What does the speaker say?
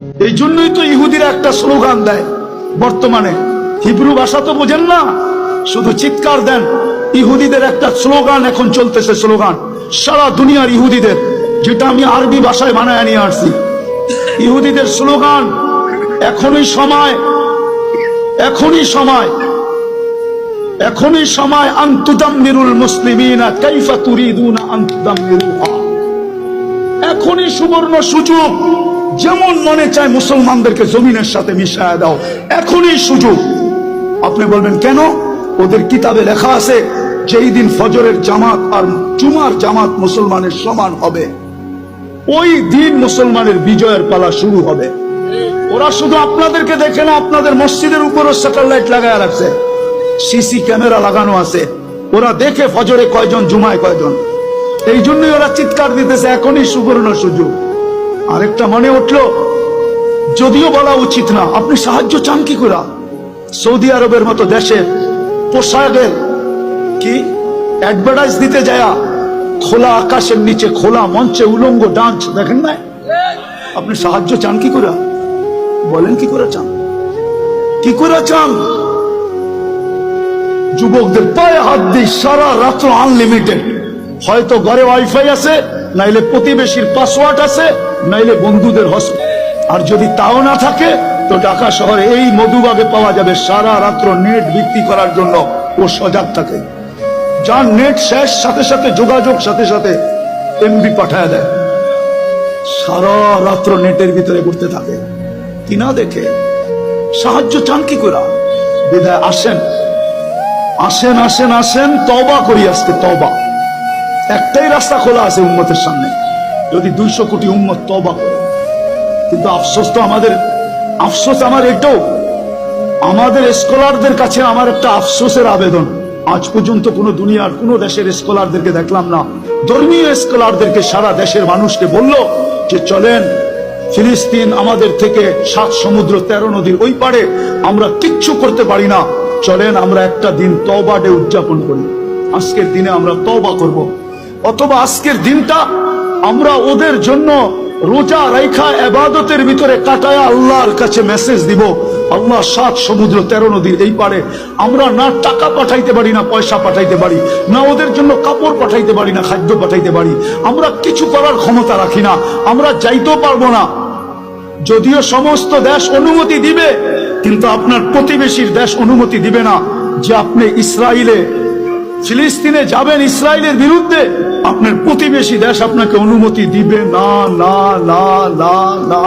এই জন্যই তো ইহুদিরা একটা স্লোগান দেয় বর্তমানে। হিব্রু ভাষা তো বোঝেন না, শুধু চিৎকার দেন। ইহুদিদের একটা স্লোগান এখন চলতেছে, স্লোগান সারা দুনিয়ার ইহুদিদের, যেটা আমি আরবি ভাষায় বানায় নিয়ে আসছি। ইহুদিদের স্লোগান, এখনই সময়, এখনই সময়, এখনই সময় আন তুদাম্মিরুল মুসলিমিনা কাইফা তুরিদুনা আন তুদাম্মিরুহা। এখনই সুবর্ণ সুযোগ, যেমন মনে চায় মুসলমানদেরকে জমিনের সাথে মিশায় দাও, এখনই সুযোগ। আপনি বলবেন কেন? ওদের কিতাবে লেখা আছে যেই দিন ফজরের জামাত আর জুমার জামাত মুসলমানের সমান হবে, ওই দিন মুসলমানের বিজয়ের পালা শুরু হবে। ওরা শুধু আপনাদেরকে দেখে না, আপনাদের মসজিদের উপরও স্যাটেলাইট লাগায় রাখছে, সিসি ক্যামেরা লাগানো আছে। ওরা দেখে ফজরে কয়জন, জুমায় কয়জন। এই জন্যই ওরা চিৎকার দিতেছে এখনই সুবর্ণ সুযোগ। আরেকটা মনে উঠলো, যদিও বলা উচিত না, আপনি সাহায্য চান কি করে? সৌদি আরবের মতো দেশে পোশাকের কি অ্যাডভার্টাইজ দিতে যায়, খোলা আকাশের নিচে খোলা মঞ্চে উলঙ্গ ডান্স দেখেন না? আপনি সাহায্য চান কি করে? বলেন কি করে চান? কি করে চান? যুবকদের পায়ে হাত দিই, সারা রাত্র আনলিমিটেড। হয়তো ঘরে ওয়াইফাই আছে, নাইলে প্রতিবেশীর পাসওয়ার্ড আছে, নাইলে বন্ধুদের হস্তে। আর যদি তাও না থাকে তো ঢাকা শহরে এই মধুবাগে পাওয়া যাবে সারা রাত্র নেট বিক্রি করার জন্য। ও সজাগ থাকে, যার নেট শেষ সাথে সাথে যোগাযোগ সাথে সাথে এমবি পাঠায় দেয়, সারা রাত্র নেটের ভিতরে ঘুরতে থাকে। কিনা দেখে সাহায্য চান কি করে? বিদায় আসেন, আসেন, আসেন, আসেন, তওবা করি। আজকে তওবা, একটাই রাস্তা খোলা আছে উম্মতের সামনে, যদি 200 কোটি উম্মত তওবা করে। কিন্তু আফসোস তো আমাদের, আফসোস আমার এটাও, আমাদের স্কলারদের কাছে আমার একটা আফসোসের আবেদন। আজ পর্যন্ত কোন দুনিয়ার কোন দেশের স্কলারদেরকে দেখলাম না, ধর্মীয় স্কলারদেরকে সারা দেশের মানুষকে বলল যে চলেন ফিলিস্তিন আমাদের থেকে 7 সমুদ্র 13 নদীর ওই পারে, আমরা কিচ্ছু করতে পারি না, চলেন আমরা একটা দিন তওবা ডে উদযাপন করি। আজকের দিনে আমরা তওবা করব, অথবা আজকের দিনটা আমরা ওদের জন্য রোজা রাইখা ইবাদতের ভিতরে কাটায়া আল্লাহর কাছে মেসেজ দিব, আল্লাহ 7 সমুদ্র 13 নদীর এই পারে আমরা না টাকা পাঠাইতে পারি, না পয়সা পাঠাইতে পারি, না ওদের জন্য কাপড় পাঠাইতে পারি, না খাদ্য পাঠাইতে পারি, আমরা কিছু করার ক্ষমতা রাখি না, আমরা যাইতেও পারবো না। যদিও সমস্ত দেশ অনুমতি দিবে, কিন্তু আপনার প্রতিবেশীর দেশ অনুমতি দিবে না যে আপনি ইসরায়েলে, ফিলিস্তিনে যাবেন ইসরায়েলের বিরুদ্ধে। আপনার প্রতিবেশী দেশ আপনাকে অনুমতি দিবে না, না, না, না, না।